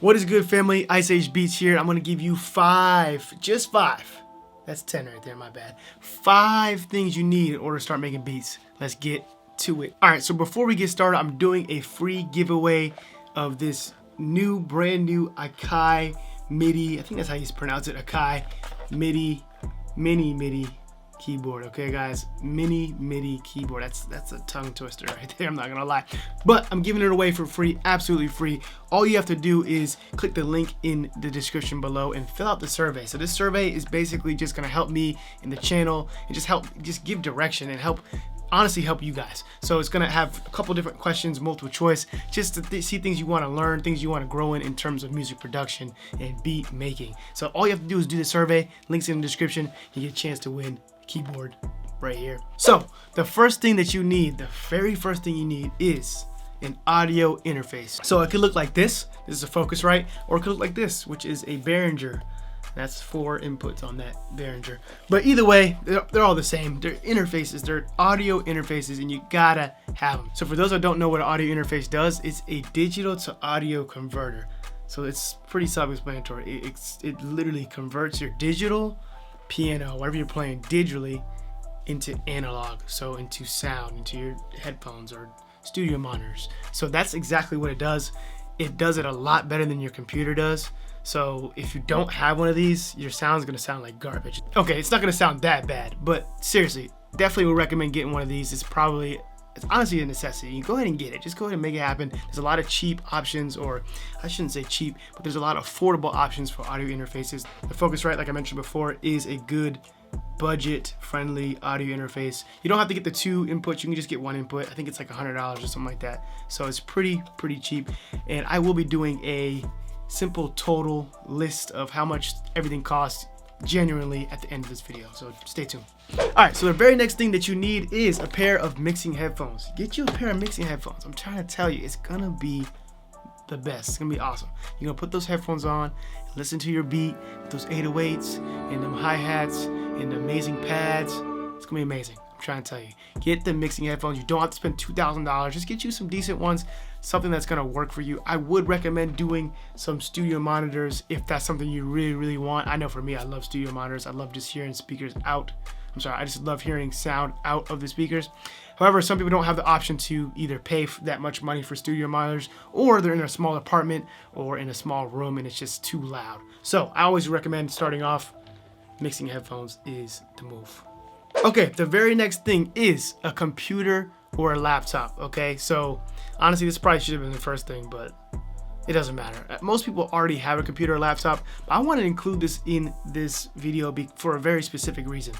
What is good, family? Ice Age Beats here. I'm going to give you just five. That's 10 right there, my bad. 5 things you need in order to start making beats. Let's get to it. All right, so before we get started, I'm doing a free giveaway of this brand new Akai MIDI. I think that's how you pronounce it. Akai MIDI, mini keyboard. Okay, guys, MIDI keyboard. That's a tongue twister right there, I'm not gonna lie, but I'm giving it away for free, absolutely free. All you have to do is click the link in the description below and fill out the survey. So this survey is basically just gonna help me in the channel and just give direction and honestly help you guys. So it's gonna have a couple different questions, multiple choice, just to see things you wanna learn, things you wanna grow in terms of music production and beat making. So all you have to do is do the survey, links in the description, you get a chance to win keyboard right here. So the first thing that you need, the very first thing you need is an audio interface. So it could look like this is a Focusrite, or it could look like this, which is a Behringer. That's 4 inputs on that Behringer. But either way, they're all the same. They're interfaces, they're audio interfaces, and you gotta have them. So for those that don't know what an audio interface does, it's a digital to audio converter. So it's pretty self-explanatory. It literally converts your digital piano, whatever you're playing digitally, into analog, so into sound, into your headphones or studio monitors. So that's exactly what it does. It does it a lot better than your computer does. So if you don't have one of these, your sound's gonna sound like garbage. Okay, it's not gonna sound that bad, but seriously, definitely would recommend getting one of these. It's honestly a necessity. You go ahead and get it. Just go ahead and make it happen. There's a lot of cheap options, or I shouldn't say cheap, but there's a lot of affordable options for audio interfaces. The Focusrite, like I mentioned before, is a good budget-friendly audio interface. You don't have to get the 2 inputs. You can just get 1 input. I think it's like $100 or something like that. So it's pretty cheap. And I will be doing a simple total list of how much everything costs genuinely at the end of this video, so stay tuned. All right, so the very next thing that you need is a pair of mixing headphones. Get you a pair of mixing headphones. I'm trying to tell you, it's gonna be the best. It's gonna be awesome. You're gonna put those headphones on, listen to your beat with those 808s and them hi-hats and the amazing pads. It's gonna be amazing. I'm trying to tell you, get the mixing headphones. You don't have to spend $2,000. Just get you some decent ones, something that's gonna work for you. I would recommend doing some studio monitors if that's something you really want. I know for me, I love studio monitors. I love just hearing speakers out. I just love hearing sound out of the speakers. However, some people don't have the option to either pay that much money for studio monitors, or they're in a small apartment or in a small room and it's just too loud. So I always recommend starting off, mixing headphones is the move. Okay, the very next thing is a computer or a laptop. Okay, so honestly, this probably should have been the first thing, but it doesn't matter. Most people already have a computer or laptop, but I want to include this in this video for a very specific reason.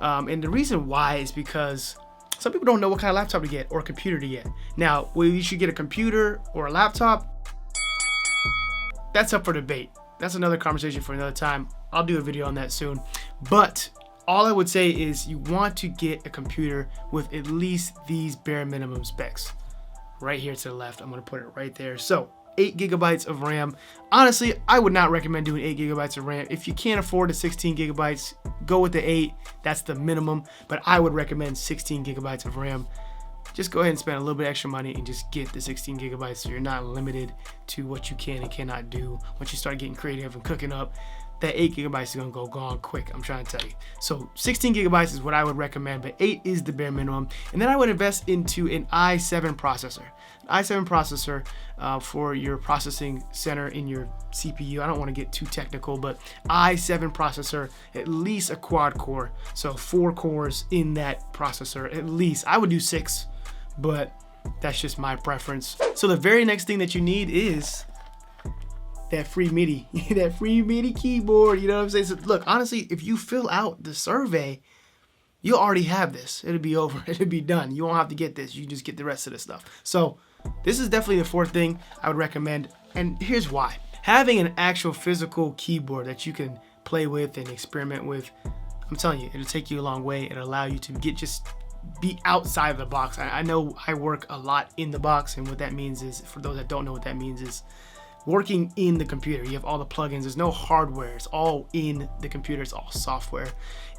And the reason why is because some people don't know what kind of laptop to get or computer to get. Now, whether you should get a computer or a laptop, that's up for debate. That's another conversation for another time. I'll do a video on that soon. But all I would say is you want to get a computer with at least these bare minimum specs. Right here to the left, I'm gonna put it right there. So 8 gigabytes of RAM. Honestly, I would not recommend doing 8 gigabytes of RAM. If you can't afford the 16 gigabytes, go with the 8. That's the minimum, but I would recommend 16 gigabytes of RAM. Just go ahead and spend a little bit extra money and just get the 16 gigabytes so you're not limited to what you can and cannot do. Once you start getting creative and cooking up, that 8 gigabytes is gonna go gone quick, I'm trying to tell you. So 16 gigabytes is what I would recommend, but 8 is the bare minimum. And then I would invest into an i7 processor. An i7 processor for your processing center in your CPU. I don't wanna get too technical, but i7 processor, at least a quad core. So 4 cores in that processor, at least. I would do 6, but that's just my preference. So the very next thing that you need is that free MIDI, that free MIDI keyboard, you know what I'm saying? So look, honestly, if you fill out the survey, you already have this. It'll be over, it'll be done. You won't have to get this, you just get the rest of the stuff. So this is definitely the 4th thing I would recommend, and here's why. Having an actual physical keyboard that you can play with and experiment with, I'm telling you, it'll take you a long way. It'll allow you to be outside of the box. I know I work a lot in the box, and what that means is, for those that don't know what that means, is working in the computer. You have all the plugins, there's no hardware, it's all in the computer, it's all software.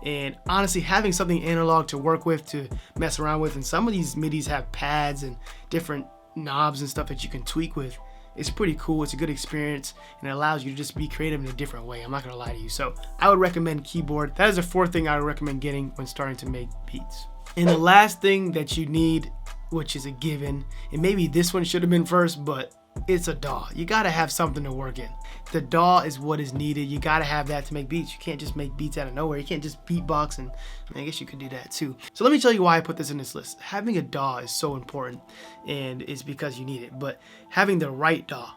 And honestly, having something analog to work with, to mess around with, and some of these MIDIs have pads and different knobs and stuff that you can tweak with, it's pretty cool. It's a good experience, and it allows you to just be creative in a different way. I'm not gonna lie to you. So I would recommend keyboard. That is the fourth thing I would recommend getting when starting to make beats. And the last thing that you need, which is a given, and maybe this one should have been first, but it's a DAW. You gotta have something to work in. The DAW is what is needed. You gotta have that to make beats. You can't just make beats out of nowhere. You can't just beatbox, and I guess you could do that too. So let me tell you why I put this in this list. Having a DAW is so important, and it's because you need it. But having the right DAW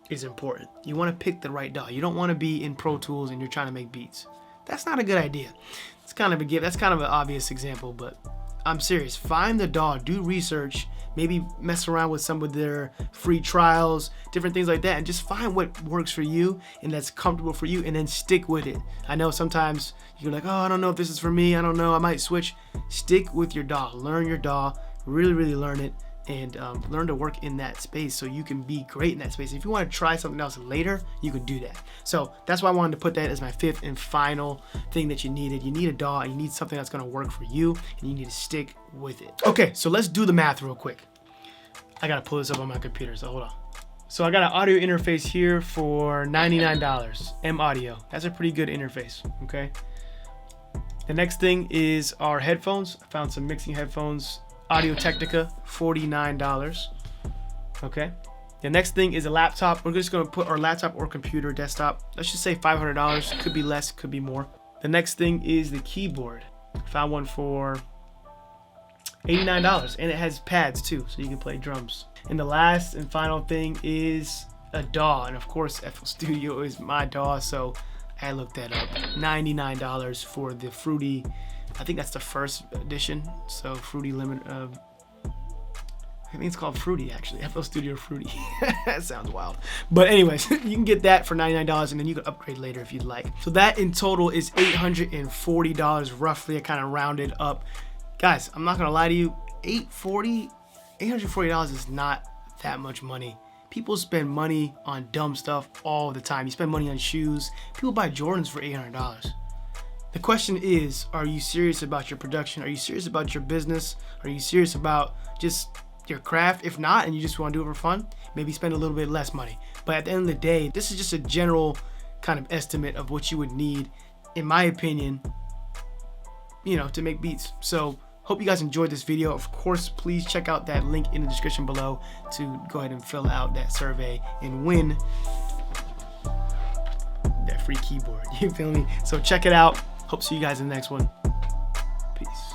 is important. You wanna pick the right DAW. You don't wanna be in Pro Tools and you're trying to make beats. That's not a good idea. It's kind of a give. That's kind of an obvious example, but I'm serious. Find the DAW, do research, maybe mess around with some of their free trials, different things like that, and just find what works for you and that's comfortable for you, and then stick with it. I know sometimes you're like, oh, I don't know if this is for me. I don't know. I might switch. Stick with your DAW. Learn your DAW. Really learn it, and learn to work in that space so you can be great in that space. If you want to try something else later, you can do that. So that's why I wanted to put that as my fifth and final thing that you needed. You need a DAW, and you need something that's going to work for you, and you need to stick with it. Okay, so let's do the math real quick. I got to pull this up on my computer, so hold on. So I got an audio interface here for $99, M Audio. That's a pretty good interface, okay? The next thing is our headphones. I found some mixing headphones. Audio Technica, $49. Okay. The next thing is a laptop. We're just gonna put our laptop or computer, desktop. Let's just say $500. Could be less, could be more. The next thing is the keyboard. Found one for $89, and it has pads too, so you can play drums. And the last and final thing is a DAW, and of course FL Studio is my DAW, so I looked that up. $99 for the Fruity. I think that's the first edition, so Fruity Limit. I think it's called Fruity, actually. FL Studio Fruity. That sounds wild. But anyways, you can get that for $99, and then you can upgrade later if you'd like. So that in total is $840 roughly. I kind of rounded up. Guys, I'm not gonna lie to you. $840 is not that much money. People spend money on dumb stuff all the time. You spend money on shoes. People buy Jordans for $800. The question is, are you serious about your production? Are you serious about your business? Are you serious about just your craft? If not, and you just want to do it for fun, maybe spend a little bit less money. But at the end of the day, this is just a general kind of estimate of what you would need, in my opinion, to make beats. So hope you guys enjoyed this video. Of course, please check out that link in the description below to go ahead and fill out that survey and win that free keyboard. You feel me? So check it out. Hope to see you guys in the next one. Peace.